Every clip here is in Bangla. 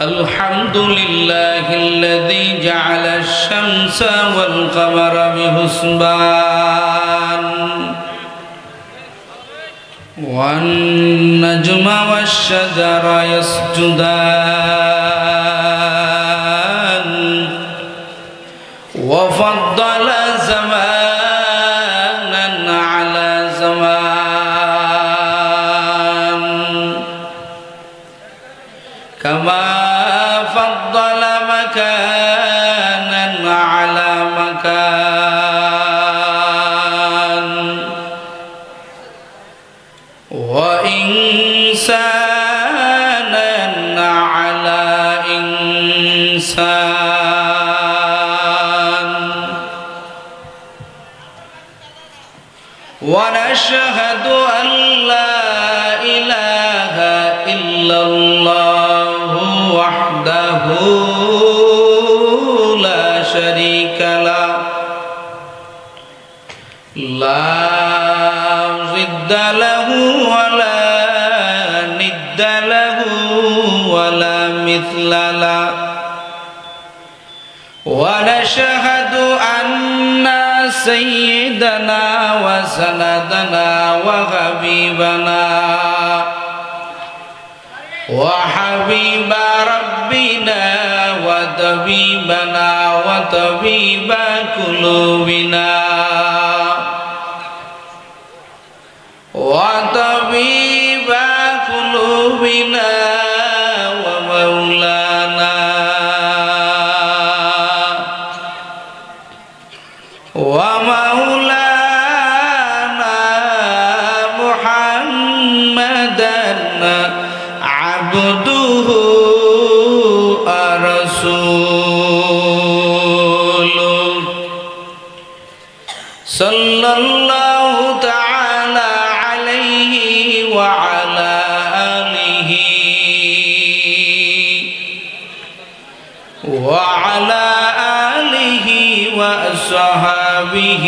الحمد لله الذي جعل الشمس والقمر بحسبان والنجم والشجر يسجدان وفضل زمانا على زمان كما فضل مكانا على مكان وإنسانا على إنسان ونشهد أن لا إله إلا الله وحده لا شريك له لا ضد له ولا ند له ولا مثل له ونشهد أن سيدنا وسندنا وحبيبنا وحبيب ربنا وطبيبنا وطبيب قلوبنا وطبيب قلوبنا ومولانا محمدا عبده ورسوله صلى الله تعالى عليه وعلى آله وأصحابه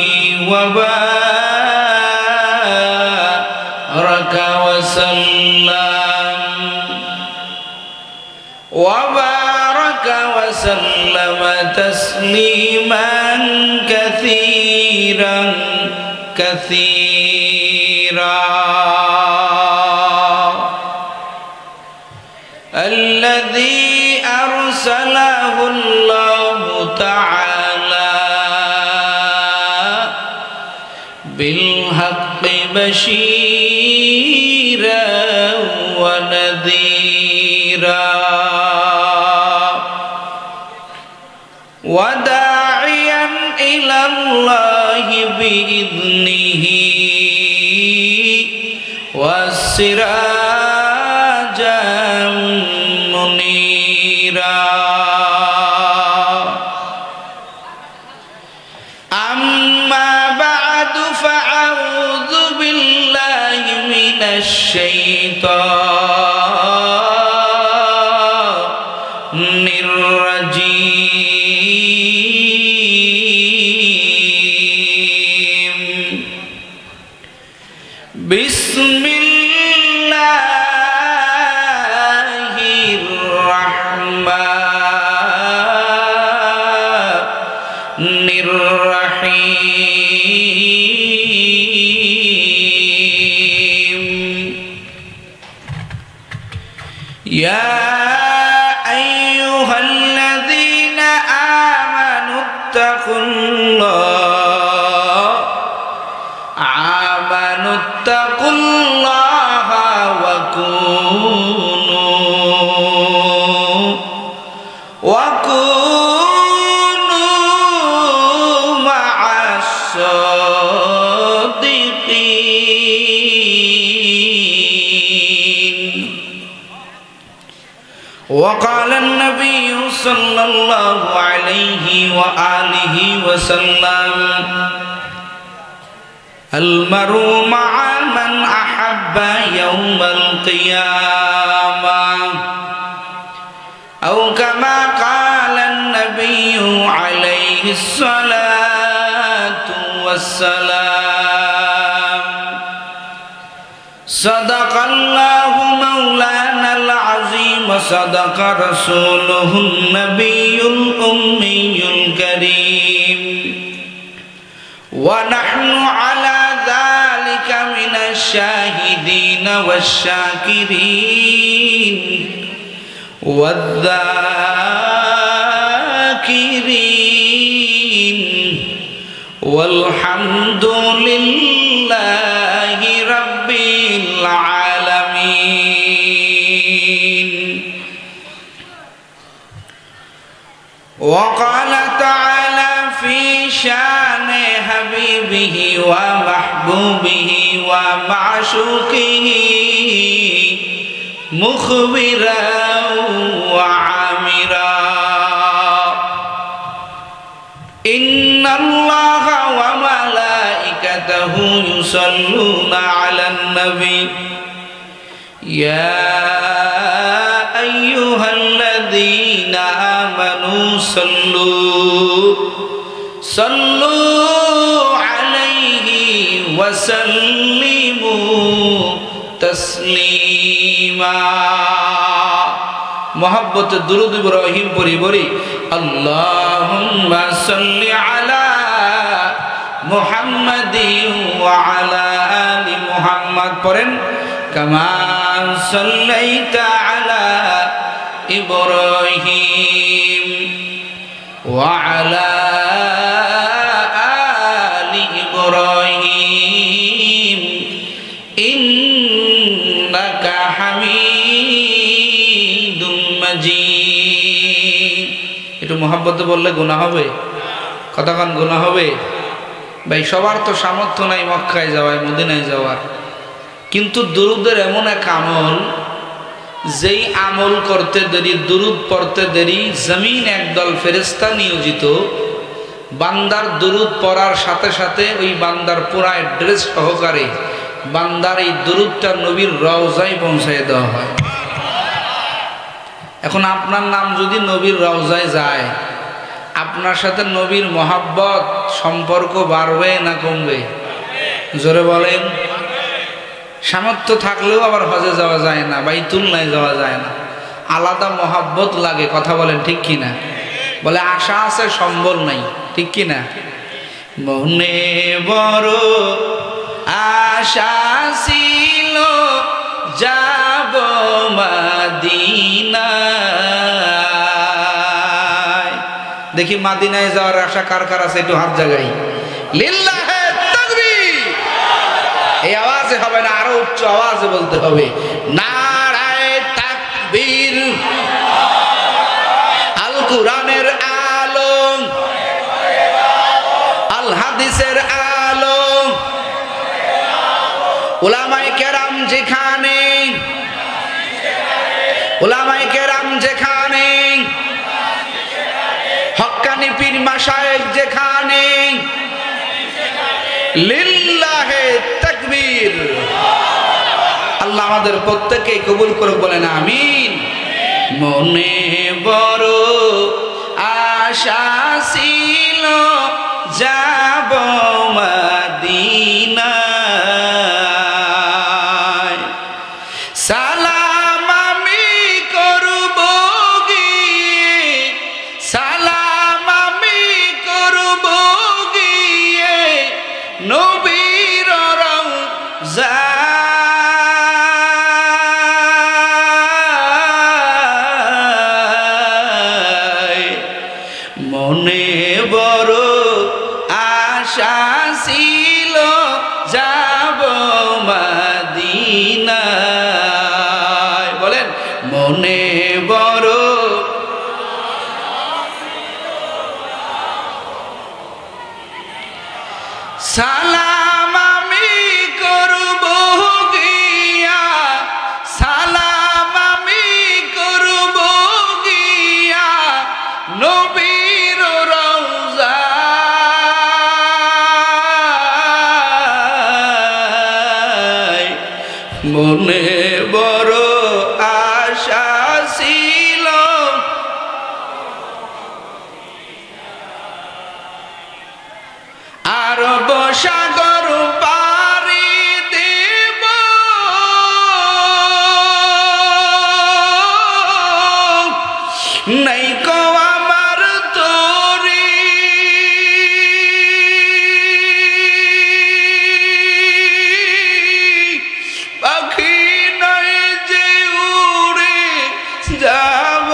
وبارك وسلم تسليما كثيرا الذي أرسله الله تعالى بالحق بشيرا ونذيرا وداعيا إلى الله بإذنه وسراجا منيرا أما بعد فأعوذ بالله من الشيطان الرجيم بسم الله الرحمن الرحيم يا أيها الذين آمنوا اتقوا الله وكونوا مع الصادقين. وقال النبي صلى الله عليه وآله وسلم المرء مع من أحب يوم القيامة أو كما قال النبي عليه الصلاة والسلام. صدق الله مولانا العظيم وصدق رسوله النبي الأمي الكريم ونحن على ذلك من الشاهدين والشاكرين والذاكرين والحمد لله رب العالمين. وقال تعالى في شان حبيبه ومحبوبه ومعشوقه مخبرا وعامرا إن الله وملائكته يصلون على النبي يا أيها الذين آمنوا صلوا عليه وسلموا تسليما. محبت درود إبراهيم পড়ি বলি আল্লাহুম্মা সাল্লি আলা মুহাম্মাদিন ওয়া আলা আলি মুহাম্মাদ পড়েন কামা সাল্লাইতা আলা ইব্রাহিম ওয়া আলা আলি ইব্রাহিম ইন্নাকা হামিদুম মাজিদ. একটু মোহাব্বতে বললে গুনাহ হবে? কতক্ষণ গুনাহ হবে? ভাই সবার তো সামর্থ্য নাই মক্কায় যাওয়ার, মদিনায় যাওয়ার, কিন্তু দুরুদের এমন এক আমল, যেই আমল করতে দেরি, দুরুদ পড়তে দেরি, জমিন একদল ফেরেশতা নিয়োজিত বান্দার দুরুদ পড়ার সাথে সাথে ওই বান্দার পুরা অ্যাড্রেস সহকারে বান্দার এই দুরুদটা নবীর রওজায় পৌঁছায় দেওয়া হয়। এখন আপনার নাম যদি নবীর রওজায় যায়, আপনার সাথে নবীর মহাব্বত সম্পর্ক বাড়বে না কমবে? জোরে বলেন। সামর্থ্য থাকলেও আবার হজে যাওয়া যায় না, বাইতুল্লায় যাওয়া যায় না, আলাদা মহাব্বত লাগে। কথা বলেন ঠিক কিনা? বলে আশা আছে সম্বল নাই, ঠিক কিনা? মনে বড় আশা ছিল যাব মাদিনায়। দেখি মাদিনায় যাওয়ার আশা কার কার আছে? একটু হাত জাগাই। লিল্লাহে তাকবীর। এই আওয়াজে হবে না, আরো উচ্চ আওয়াজে বলতে হবে নারায়ে তাকবীর। আল কোরআনের আলো, আল হাদিসের আলো, উলামায়ে কেরাম যেখানে, উলামায়ে কেরাম যেখানে, হক্কানি পীর মাশায়েখ যেখানে, লিল্লাহে তাকবীর। আল্লাহ আমাদের প্রত্যেককে কবুল করে বলেন আমিন। মনে বড় আশা ছিল যাব মাদিনায়, সালাম আমি করব গিয়ে, সালাম আমি করব গিয়ে নবীর রওজায়। মনে বড় আশা ছিল যাব মাদিনায়। বলেন মনে বড় সালাম আমি করব গিয়া, সালাম আমি করব গিয়া নবীর রওজায়। মনে বড় আশা ছিল নাই কো আমার তোরি পাখি নাই যে উড়ে যাব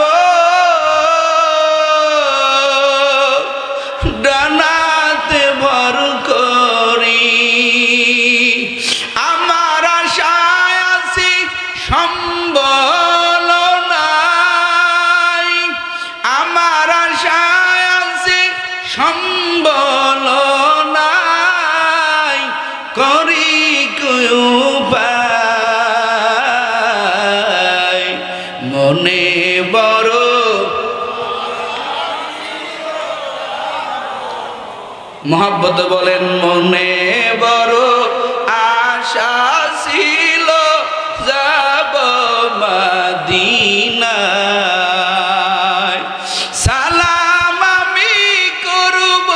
ডানাতে ভর করি আমার আশায় আছি সম্বল নাই আমার আশায় আছি সম্বল নাই করি উপায় মনে বড় মোহাব্বত বলেন মনে বড় আশা ছিল যাব মদিনায় সালাম আমি করব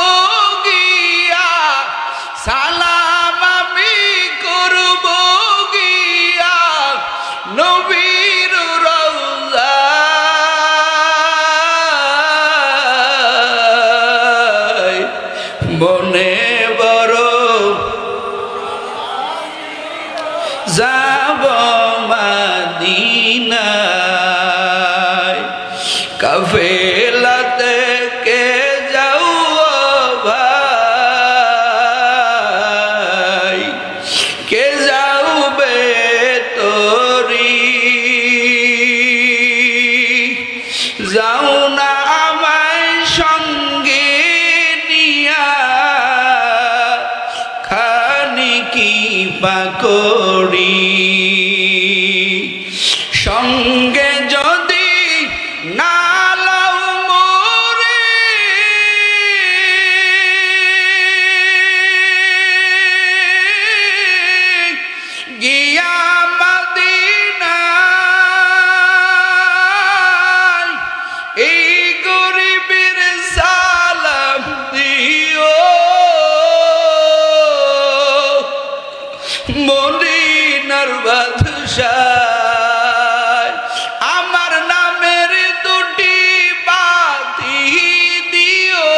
গিয়া সালাম আমি করব গিয়া নবীর রওজায় মনে বড় যাব মদিনায় কাফেলাতে কে যাও ভাই কে যাবে তোরি যাও না আমায় সঙ্গে নিয়া খানি কি পাকড়ি সঙ্গে যদি না লাও মোরে গিয়া মদিনায় এই গরিবের সালাম দিও মদিনার বাদশাহ আমার নামের দুটি বাতি দিও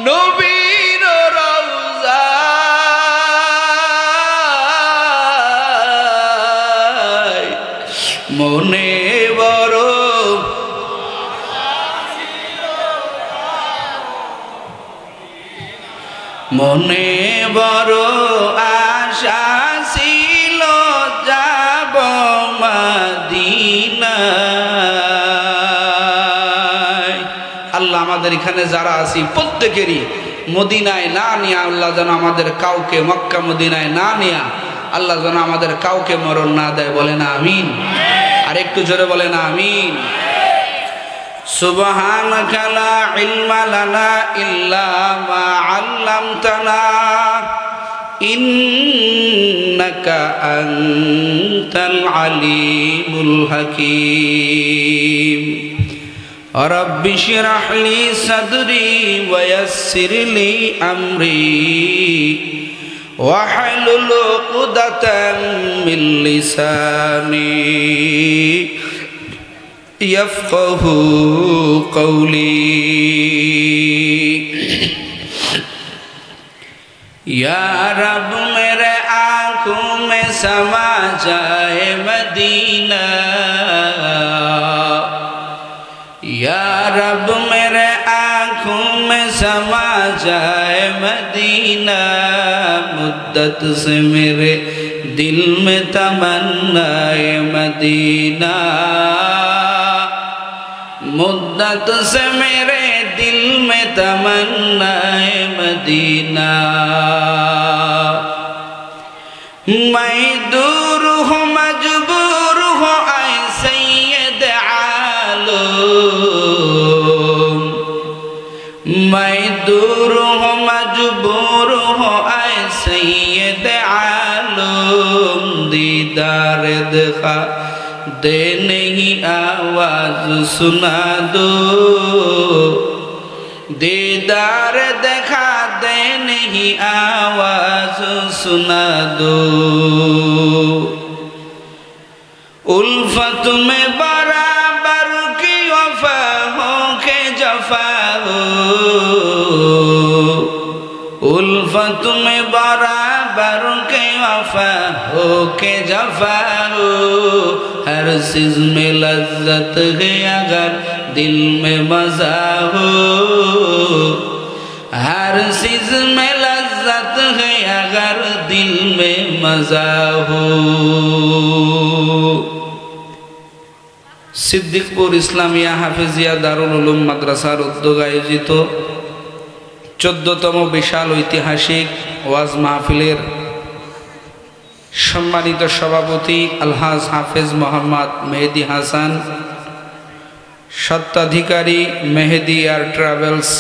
নবীর রওজায় মনে বড় মনে বড় আশা ছিল যাব মদিনায় আল্লাহ আমাদের এখানে যারা আছি প্রত্যেকেরই মদিনায় না নিয়া আল্লাহ যেন আমাদের কাউকে মক্কা মদিনায় না নিয়া আল্লাহ যেন আমাদের কাউকে মরণ না দেয় বলেন আমিন আর একটু জোরে বলেন আমিন سبحانك لا علم لنا إلا ما علمتنا إنك أنت العليم الحكيم رب اشرح لي صدري ويسر لي أمري واحلل عقدة من لساني يفقه قولي या रब मेरे आँखों में समा जाए मदीना या रब मेरे आँखों में समा जाए मदीना मुद्दत से मेरे दिल में तमन्नाए मदीना मुद्दत से मेरे दिल में तमन्नाए मदीना मैं दूर हूँ मजबूर हूँ ऐ सैयद आलम मैं दूर हूँ मजबूर हूँ ऐ सैयद आलम दीदार दिखा दे नहीं आवाज सुना दो दीदार देखा दे नहीं आवाज सुना दो उल्फत में बराबर की उल्फत में बराबर के वफा हो के जफा हो, हर चीज में लज्जत है अगर दिल में मजा हो, हर चीज में लज्जत है अगर दिल में मजा हो। सिद्दीकपुर इस्लामिया हाफिजिया दारुल उलूम माद्रासार उद्যোগ आयोजित 14তম বিশাল ঐতিহাসিক ওয়াজ মাহফিলের সম্মানিত সভাপতি আলহাজ হাফেজ মোহাম্মদ মেহেদি হাসান, স্বত্বাধিকারী Mehedi air travels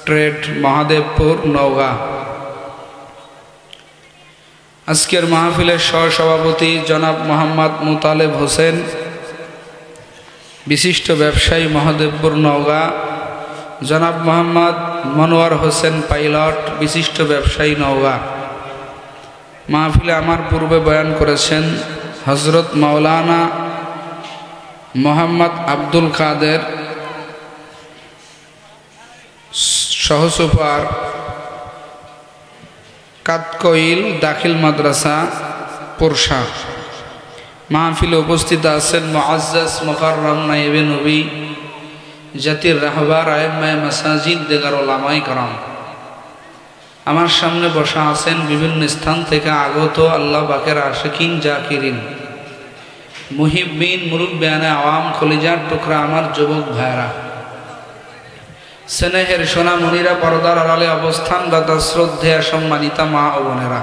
trade Mahadevpur Naogaon. আজকের মাহফিলের সহসভাপতি জনাব মোহাম্মদ মুতালেব হোসেন, বিশিষ্ট ব্যবসায়ী মহাদেবপুর নওগাঁ। জনাব মোহাম্মদ মনোয়ার হোসেন পাইলট, বিশিষ্ট ব্যবসায়ী নওগাঁ। মাহফিলে আমার পূর্বে বয়ান করেছেন হজরত মাওলানা মোহাম্মদ আব্দুল কাদের, সহসুপার কাতকইল দাখিল মাদ্রাসা পুরসা। মাহফিলে উপস্থিত আছেন মুআজ্জাজ মুকাররম নায়েবে নবী, জাতির রাহবার আইম্মায়ে মাসাজিদ, দেগার উলামায়ে কেরাম। আমার সামনে বসা আছেন বিভিন্ন স্থান থেকে আগত আল্লাহ পাকের আশিকিন জাকিরিন, মুহিব্বিন, মুরব্বিয়ানে আওয়াম, খলিজার টুকরা আমার যুবক ভাইরা, স্নেহের সোনামণিরা, পর্দার আড়ালে অবস্থানরত শ্রদ্ধেয় সম্মানিতা মা ও বোনেরা,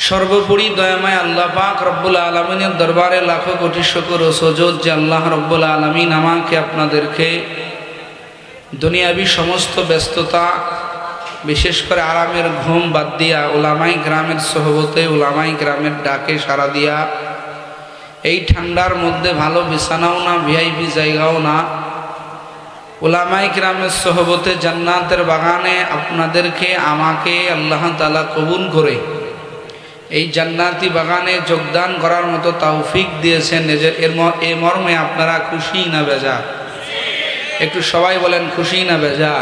সর্বোপরি দয়াময় আল্লাহ পাক রব্বুল আলামিনের দরবারে লাখো কোটি শুকর ও সুজুদ যে আল্লাহ রব্বুল আলামিন আমাকে আপনাদেরকে দুনিয়াবি সমস্ত ব্যস্ততা, বিশেষ করে আরামের ঘুম বাদ দিয়া উলামাই গ্রামের সোহবতে, উলামাই গ্রামের ডাকে সাড়া দিয়া, এই ঠান্ডার মধ্যে ভালো বিছানাও না, ভিআইপি জায়গাও না, উলামাই গ্রামের সোহবতে জান্নাতের বাগানে আপনাদেরকে আমাকে আল্লাহ তাআলা কবুল করে এই জান্নাতি বাগানে যোগদান করার মতো তৌফিক দিয়েছেন। এ মর্মে আপনারা খুশি না বেজা? একটু সবাই বলেন খুশি না বেজা?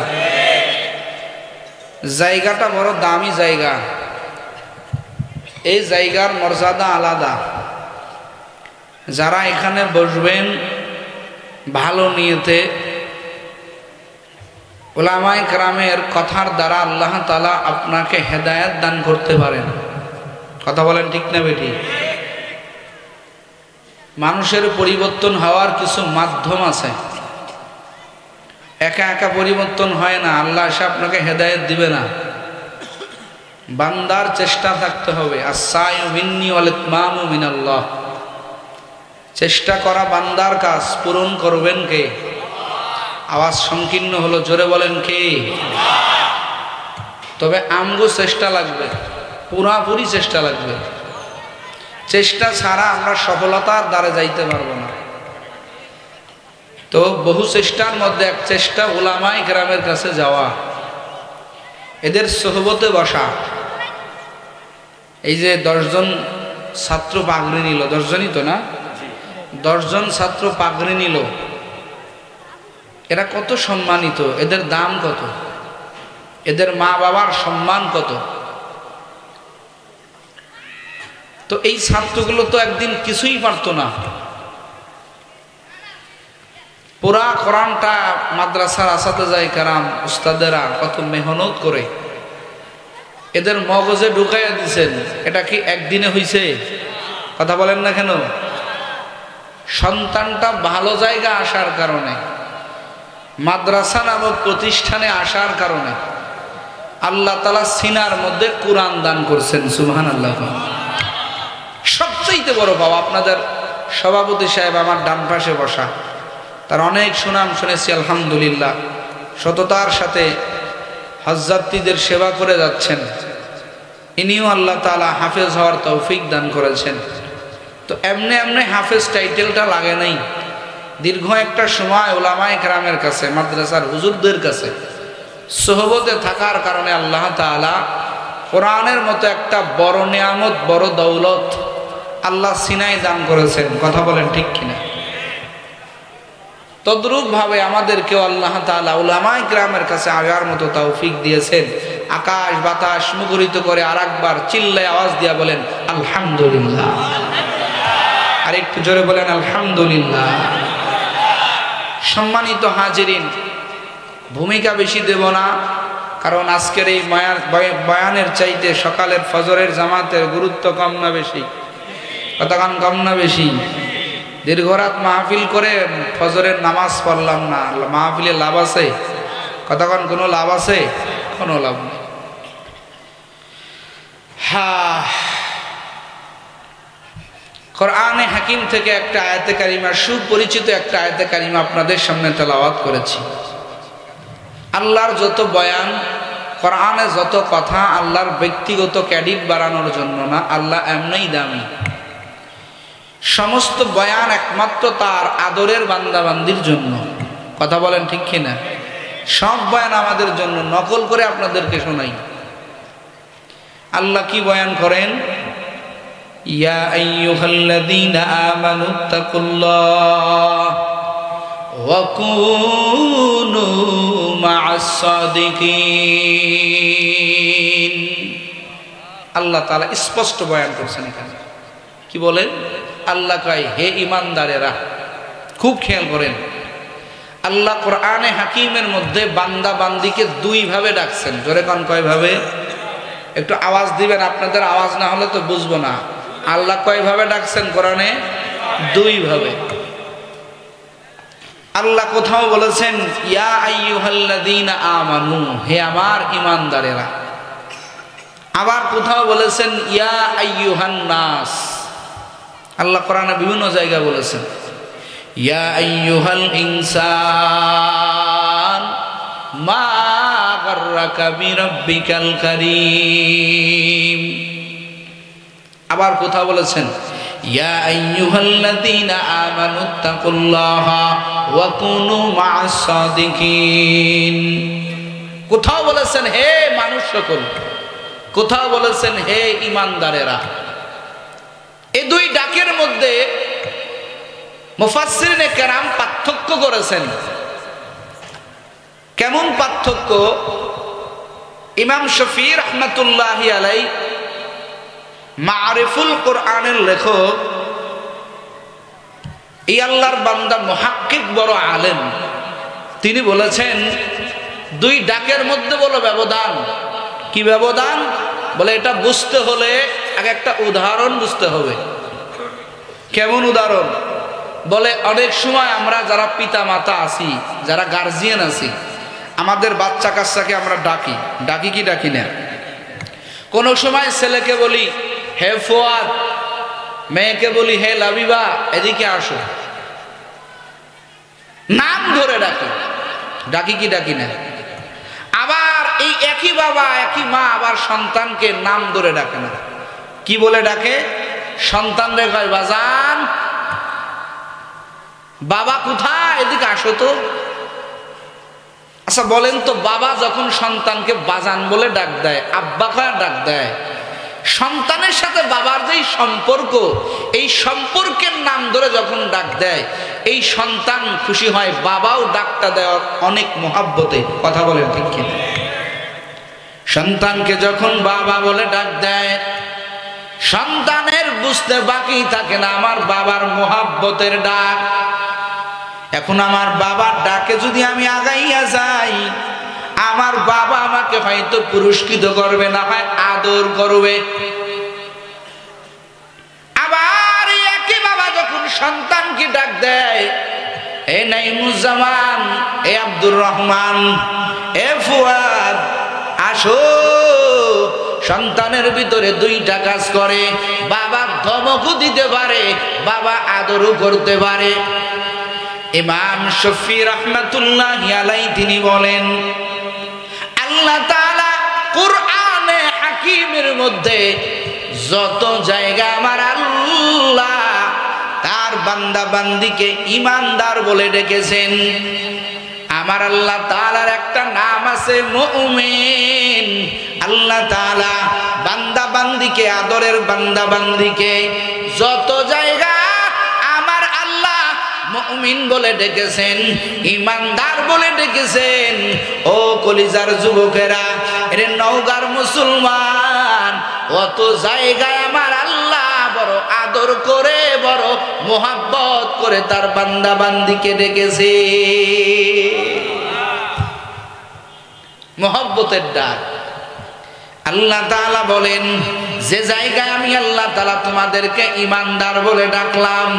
জায়গাটা বড় দামি জায়গা, এই জায়গার মর্যাদা আলাদা। যারা এখানে বসবেন ভালো নিয়তে উলামায়ে কেরামের কথার দ্বারা আল্লাহ তাআলা আপনাকে হেদায়েত দান করতে পারেন। কথা বলেন ঠিক না বেটি? মানুষের পরিবর্তন হওয়ার কিছু মাধ্যম আছে, একা একা পরিবর্তন হয় না। আল্লাহ এসে আপনাকে হেদায়েত দিবে না, বান্দার চেষ্টা থাকতে হবে। আস-সায়ু মিন্নি ওয়াল ইতমামু মিনাল্লাহ, চেষ্টা করা বান্দার কাজ, পূরণ করবেন কে? আওয়াজ সংকীর্ণ হলো, জোরে বলেন কে? তবে আমগো চেষ্টা লাগবে, পুরাপুরি চেষ্টা লাগবে। চেষ্টা ছাড়া আমরা সফলতার দ্বারে যাইতে পারবো না। তো বহু চেষ্টার মধ্যে এক চেষ্টা উলামায়ে কেরামের কাছে যাওয়া, এদের সোহবতে বসা। এই যে 10 জন ছাত্র পাগড়ি নিল, 10 জনই তো না, 10 জন ছাত্র পাগড়ি নিল, এরা কত সম্মানিত, এদের দাম কত, এদের মা বাবার সম্মান কত। তো এই ছাত্রগুলো তো একদিন কিছুই পারতো না। পুরা কোরআনটা মাদ্রাসার আসাতেজায়ে কেরাম, উস্তাদেরা কত মেহনত করে এদের মগজে ঢুকাইয়া দিছেন। এটা কি একদিনে হইছে? কথা বলেন না কেন? সন্তানটা ভালো জায়গা আসার কারণে, মাদ্রাসা নামক প্রতিষ্ঠানে আসার কারণে আল্লাহ তাআলা সিনার মধ্যে কোরআন দান করছেন। সুবহানাল্লাহ। সবচেয়ে বড় পাওয়া আপনাদের সভাপতি সাহেব আমার ডান পাশে বসা, তার অনেক সুনাম শুনেছি আলহামদুলিল্লাহ। সততার সাথে হজযাত্রীদের সেবা করে যাচ্ছেন, ইনিও আল্লাহ তাআলা হাফেজ হওয়ার তৌফিক দান করেছেন। তো এমনি এমনি হাফেজ টাইটেলটা লাগে নাই। দীর্ঘ একটা সময় উলামায়ে কেরামের কাছে, মাদ্রাসার হুজুরদের কাছে সোহবতে থাকার কারণে আল্লাহ তাআলা কোরআনের মতো একটা বড় নিয়ামত, বড় দৌলত আল্লাহ সিনায় দান করেছেন। কথা বলেন ঠিক কিনা? তদ্রূপ ভাবে আমাদেরকেও আল্লাহ তাআলা উলামায়ে কিরামের কাছে আগার মতো তৌফিক দিয়েছেন। আকাশ বাতাস মুখরিত করে আরেকবার চিল্লায় আওয়াজ দিয়া বলেন আলহামদুলিল্লাহ। আর একটু জোরে বলেন আলহামদুলিল্লাহ। সম্মানিত হাজিরিন, ভূমিকা বেশি দেব না, কারণ আজকের এই বয়ানের চাইতে সকালের ফজরের জামাতের গুরুত্ব কম না বেশি? কতক্ষণ কম না বেশি? দীর্ঘ রাত মাহফিল করে ফজরের নামাজ পড়লাম না, মাহফিলে লাভ আছে? কতক্ষণ কোনো লাভ আছে? কোনো লাভ নেই। কোরআনে হাকিম থেকে একটা আয়াতে কারিমা, সুপরিচিত একটা আয়াতে কারিমা আপনাদের সামনে তেলাওয়াত করেছি। আল্লাহর যত বয়ান, কোরআনে যত কথা আল্লাহর ব্যক্তিগত ক্রেডিট বাড়ানোর জন্য না, আল্লাহ এমনিই দামি। সমস্ত বয়ান একমাত্র তার আদরের বান্দাবান্দির জন্য। কথা বলেন ঠিক কিনা? সব বয়ান আমাদের জন্য, নকল করে আপনাদেরকে শোনাই। আল্লাহ কি বয়ান করেন? ইয়া আইয়ুহাল্লাযীনা আমানুত্তাকুল্লাহ ওয়া কুনু মা'আস সাদিকিন। আল্লাহ তাআলা স্পষ্ট বয়ান করছেন এখানে। কি বলেন? আল্লাহ কয় হে ঈমানদারেরা। খুব খেয়াল করেন, আল্লাহ কোরআনে হাকিমের মধ্যে বান্দা বান্দিকে দুই ভাবে ডাকছেন। জোরে কোন কয় ভাবে? একটু আওয়াজ দিবেন, আপনাদের আওয়াজ না হলে তো বুঝবো না। আল্লাহ কয় ভাবে ডাকছেন কোরআনে? দুই ভাবে। আল্লাহ কোথাও বলেছেন ইয়া আইয়ুহাল্লাযীনা আমানু, হে আমার ঈমানদারেরা। আবার কোথাও বলেছেন ইয়া আইয়ুহান নাস। আল্লাহ কোরআনে বিভিন্ন জায়গায় বলেছেন ইয়া আইয়ুহাল ইনসান মা গাররাকা বিরাব্বিকাল কারীম। আবার কোথাও বলেছেন ইয়া আইয়ুহাল্লাযীনা আমানুত্তাকুল্লাহা ওয়া কুনু মা'আস সাদিকিন। কোথাও বলেছেন হে মানুষ সকল, কোথাও বলেছেন হে ঈমানদারেরা। এই দুই ডাকের মধ্যে মুফাসসিরিনে কেরাম পার্থক্য করেছেন। কেমন পার্থক্য? ইমাম শফী রাহমাতুল্লাহি আলাইহি মারিফুল কোরআনের লেখক, এই আল্লাহর বান্দা মুহাক্কিক বড় আলেম, তিনি বলেছেন দুই ডাকের মধ্যে বলো ব্যবধান। কি ব্যবধান? বলে এটা বুঝতে হলে আগে একটা উদাহরণ বুঝতে হবে। কেমন উদাহরণ? বলে অনেক সময় আমরা যারা পিতা মাতা আছি, যারা গার্জিয়ান আছি, আমাদের বাচ্চা কাচ্চাকে আমরা ডাকি, ডাকি কি ডাকি না? কোন সময় ছেলেকে বলি হে ফুয়াদ, মেয়েকে বলি হে লাবিবা, এদিকে আসো, নাম ধরে ডাকি, ডাকি কি ডাকি না? আবার এই একই বাবা একই মা আবার সন্তানকে নাম ধরে ডাকে না। কি বলে ডাকে? সন্তান রে কয় বাজান, বাবা কোথায়, এদিকে আসো তো। আচ্ছা বলেন তো, বাবা যখন সন্তানকে বাজান বলে ডাক দেয়, আব্বা কয় ডাক দেয়, সন্তানের সাথে বাবার যেই সম্পর্ক, এই সম্পর্কের নাম ধরে যখন ডাক দেয়, এই সন্তান খুশি হয়, বাবাও ডাকটা দেওয়ার অনেক মহাব্বতে। কথা বলেন ঠিক কিনা? সন্তানকে যখন বাবা বলে ডাক দেয়, সন্তানের বুঝতে বাকি থাকে না আমার বাবার মহাব্বতের ডাক। এখন আমার বাবার ডাকে যদি আমি আগাইয়া যাই, আমার বাবা আমাকে হয়তো পুরস্কৃত করবে, না হয় আদর করবে। আবার একই বাবা যখন সন্তানকে ডাক দেয়, এ নাইমুজ্জামান, এ আব্দুর রহমান, এ ফুয়াদ, আসো, সন্তানের ভিতরে দুইটা কাজ করে। বাবা ধমকও দিতে পারে, বাবা আদরও করতে পারে। ইমাম শফী রাহমাতুল্লাহি আলাইহি তিনি বলেন আল্লাহ তাআলা কোরআনে হাকিমের মধ্যে যত জায়গা আমার আল্লাহ তার বান্দা বান্দিকে ঈমানদার বলে ডেকেছেন, আমার আল্লাহ তাআলার একটা নাম আছে মুমিন। আল্লাহ তাআলা বান্দা বান্দিকে, আদরের বান্দা বান্দিকে যত জায়গা আমার আল্লাহ মুমিন বলে ডেকেছেন, ইমানদার বলে ডেকেছেন। ও কলিজার যুবকেরা, এরে নওগাঁর মুসলমান, অত জায়গায় আমার আল্লাহ বড় আদর করে, বড় মোহাব্বত করে তার বান্দা বান্দিকে ডেকেছে। মোহাব্বতের ডাক। আল্লাহ তাআলা বলেন, যে জায়গায় আমি আল্লাহ তাআলা তোমাদেরকে ঈমানদার বলে ডাকলাম,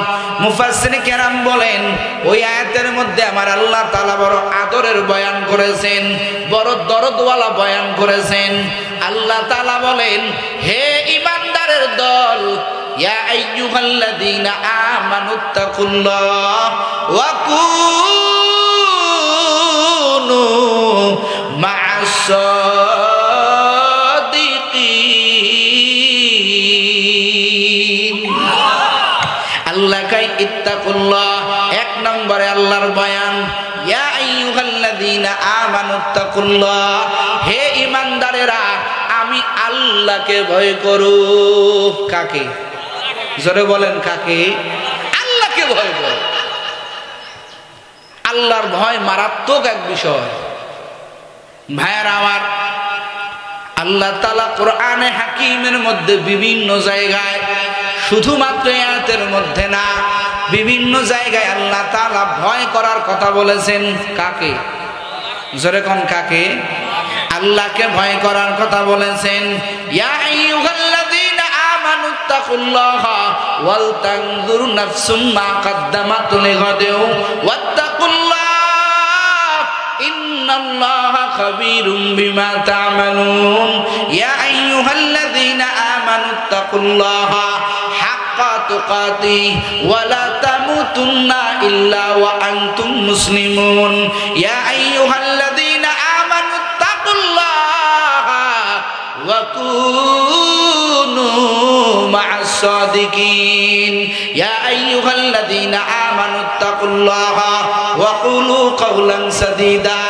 মুফাসসির কেরাম বলেন ওই আয়াতের মধ্যে আমার আল্লাহ তাআলা বড় আদরের বয়ান করেছেন, বড় দরদওয়ালা বয়ান করেছেন। আল্লাহ তাআলা বলেন, হে ঈমানদারের দল, ইয়া আইয়ুহাল্লাযীনা আমানুত্তাকুল্লাহ ওয়া কুনু মা'আস সাদিকিন। আল্লাহ কয় ইত্তাকুল্লাহ, এক নম্বরে আল্লাহর বয়ান, ইয়া আইয়ুহাল্লাযীনা আমানুত্তাকুল্লাহ, হে ঈমানদারেরা আমি আল্লাহকে ভয় করো। কাকে? জোরে বলেন কাকে? আল্লাহকে ভয় করো। আল্লাহর ভয় মারাত্মক এক বিষয় ভাইয়ারা আমার। আল্লাহ তাআলা কোরআনে হাকিমের মধ্যে বিভিন্ন জায়গায়, শুধুমাত্র আয়াতের মধ্যে না, বিভিন্ন জায়গায় আল্লাহ তাআলা ভয় করার কথা বলেছেন। কাকে? জোরে কোন কাকে? আল্লাহকে ভয় করার কথা বলেছেন। ইয়া আইয়ুহাল্লাযীনা আমানুত্তাকুল্লাহা ওয়াল তানজুর নাফসুম মা কদ্দামাত লিগাদিন ওয়াত্তাকুল্লাহ ইন্নাল্লাহা খাবীরুম বিমা তা'মালুন। ইয়া আইয়ুহাল্লাযীনা আমানুত্তাকুল্লাহা হাক্কা তুকাতিহি ওয়া লা তামুতুন্না ইল্লা ওয়া আনতুম মুসলিমুন। ইয়া আইয়ুহাল্লাযীনা ওয়া কুনু মা'আস সাদিকিন। ইয়া আইয়ুহাল্লাযীনা আমানুত্তাকুল্লাহা ওয়া কুলু কাওলান সাদীদা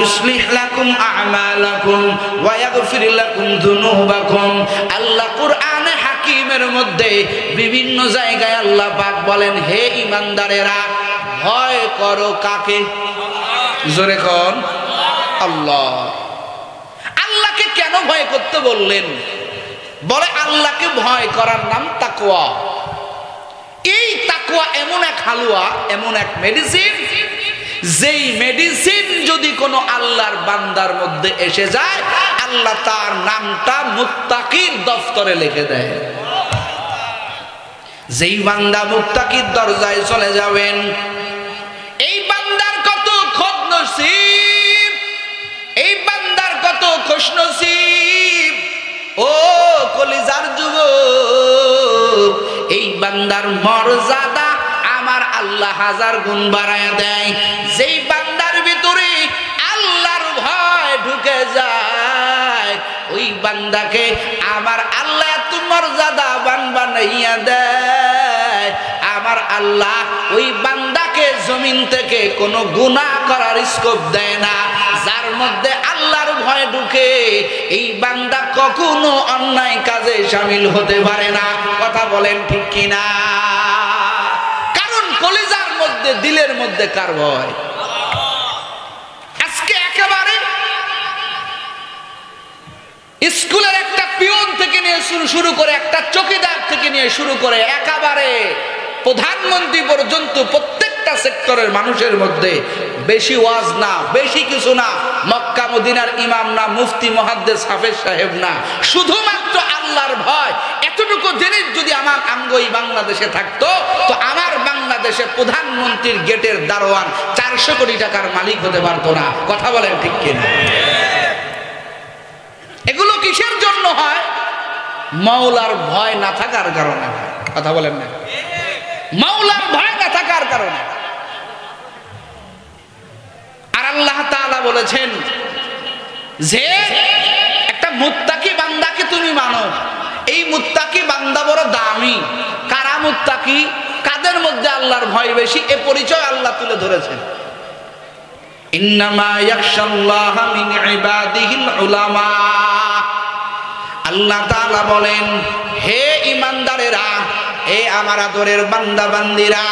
ইউসলিহ লাকুম আ'মালাকুম ওয়া ইয়াগফির লাকুম যুনুবাকুম। আল্লাহ কুরআনে হাকিমের মধ্যে বিভিন্ন জায়গায় আল্লাহ পাক বলেন, হে ঈমানদারেরা ভয় করো কাকে? জোরে কোন? আল্লাহ। আল্লাহকে কেন ভয় করতে বললেন? বলে আল্লাহকে ভয় করার নাম তাকওয়া। এই তাকওয়া এমন এক হালুয়া, এমন এক মেডিসিন, যেই মেডিসিন যদি কোনো আল্লাহর বান্দার মধ্যে এসে যায়, আল্লাহ তার নামটা মুত্তাকির দফতরে লিখে দেয়। যেই বান্দা মুত্তাকির দরজায় চলে যাবেন, এই বান্দার কত খুশনসিব, এই বান্দার কত খুশনসিব। ও কলিজার যুবক, এই বান্দার মর্যাদা আমার আল্লাহ হাজার গুণ বাড়ায় দেয়। যেই বান্দার ভিতরে আল্লাহর ভয় ঢুকে যায়, ওই বান্দাকে আমার আল্লাহ এত মর্যাদাবান বানাইয়া দেয়। আমার আল্লাহ ওই বান্দাকে জমিন থেকে কোনো গুনাহ করার স্কোপ দেয় না। যার মধ্যে আল্লাহর ভয় ঢুকে, এই বান্দা কখনো অন্যায় কাজে শামিল হতে পারে না। কথা বলেন ঠিক কিনা? কারণ কলিজার মধ্যে, দিলের মধ্যে কার ভয়? আজকে একেবারে স্কুলের একটা পিয়ন থেকে নিয়ে শুরু করে, একটা চকিদার থেকে নিয়ে শুরু করে, একেবারে প্রধানমন্ত্রী পর্যন্ত প্রত্যেকটা সেক্টরের মানুষের মধ্যে বেশি ওয়াজ না, বেশি কিছু না, মক্কা মদিনার ইমাম না, মুফতি মুহাদ্দিস হাফেজ সাহেব না, শুধুমাত্র আল্লাহর ভয়। এতটুকু জিনিস যদি আমার আমগোই বাংলাদেশে থাকতো, তো আমার বাংলাদেশে প্রধানমন্ত্রীর গেটের দারোয়ান 400 কোটি টাকার মালিক হতে পারতো না। কথা বলেন ঠিক কিনা? এগুলো কিসের জন্য হয়? মাওলার ভয় না থাকার কারণে। কথা বলেন না? মাওলার ভয় না থাকার কারণে। আর আল্লাহ তাআলা বলেছেন যে একটা মুত্তাকি বান্দাকে তুমি মানো। এই মুত্তাকি বান্দা বড় দামি। কারা মুত্তাকি? কাদের মধ্যে আল্লাহর ভয় বেশি, এ পরিচয় আল্লাহ তুলে ধরেছেন। ইন্নামা ইয়াখশাল্লাহা মিন ইবাদিহিল উলামা। আল্লাহ তাআলা বলেন, হে ঈমানদারেরা, হে আমার আদরের বান্দা বান্দিরা,